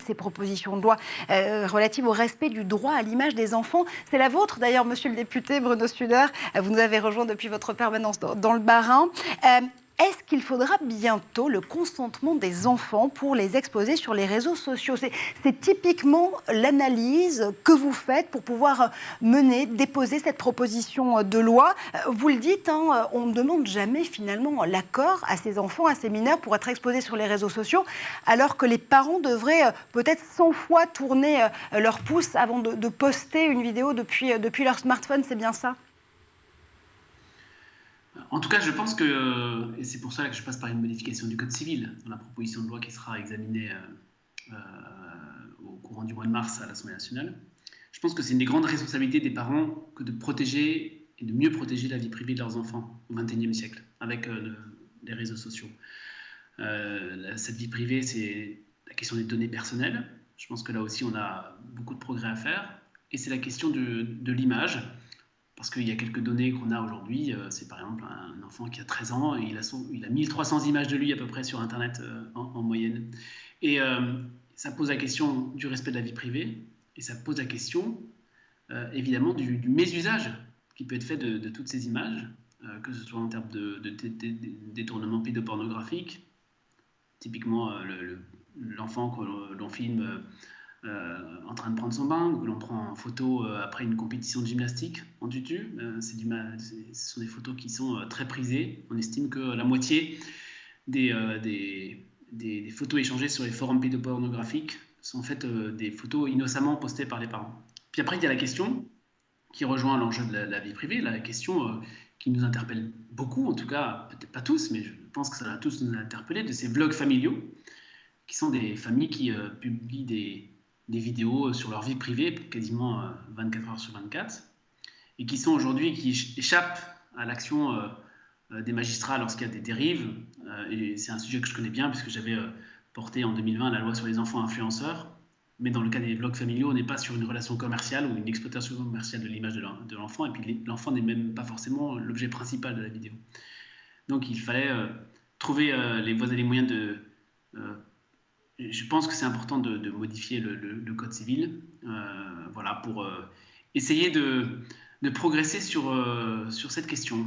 ces propositions de loi relatives au respect du droit à l'image des enfants. C'est la vôtre d'ailleurs, monsieur le député Bruno Studer. Vous nous avez rejoint depuis votre permanence dans le Bas-Rhin. Est-ce qu'il faudra bientôt le consentement des enfants pour les exposer sur les réseaux sociaux? C'est typiquement l'analyse que vous faites pour pouvoir déposer cette proposition de loi. Vous le dites, on ne demande jamais finalement l'accord à ces enfants, à ces mineurs pour être exposés sur les réseaux sociaux, alors que les parents devraient peut-être 100 fois tourner leur pouce avant de poster une vidéo depuis leur smartphone. C'est bien ça? En tout cas, je pense que, et c'est pour ça que je passe par une modification du Code civil, dans la proposition de loi qui sera examinée au courant du mois de mars à l'Assemblée nationale, je pense que c'est une des grandes responsabilités des parents que de protéger et de mieux protéger la vie privée de leurs enfants au XXIe siècle, avec les réseaux sociaux. Cette vie privée, c'est la question des données personnelles. Je pense que là aussi, on a beaucoup de progrès à faire. Et c'est la question de l'image. Parce qu'il y a quelques données qu'on a aujourd'hui, c'est par exemple un enfant qui a 13 ans, et il a 1300 images de lui à peu près sur Internet en moyenne. Et ça pose la question du respect de la vie privée, et ça pose la question évidemment du mésusage qui peut être fait de toutes ces images, que ce soit en termes de détournement pédopornographique, typiquement l'enfant que l'on filme en train de prendre son bain, ou que l'on prend en photo après une compétition de gymnastique en tutu. Ce sont des photos qui sont très prisées. On estime que la moitié des photos échangées sur les forums pédopornographiques sont en fait des photos innocemment postées par les parents. Puis après, il y a la question qui rejoint l'enjeu de la vie privée, la question qui nous interpelle beaucoup, en tout cas, peut-être pas tous, mais je pense que ça va tous nous interpeller, de ces vlogs familiaux, qui sont des familles qui publient des vidéos sur leur vie privée, quasiment 24 heures sur 24, et qui sont aujourd'hui, qui échappent à l'action des magistrats lorsqu'il y a des dérives. Et c'est un sujet que je connais bien, puisque j'avais porté en 2020 la loi sur les enfants influenceurs. Mais dans le cas des vlogs familiaux, on n'est pas sur une relation commerciale ou une exploitation commerciale de l'image de l'enfant, et puis l'enfant n'est même pas forcément l'objet principal de la vidéo. Donc il fallait trouver les voies et les moyens de... je pense que c'est important de modifier le Code civil, voilà, pour essayer de progresser sur cette question.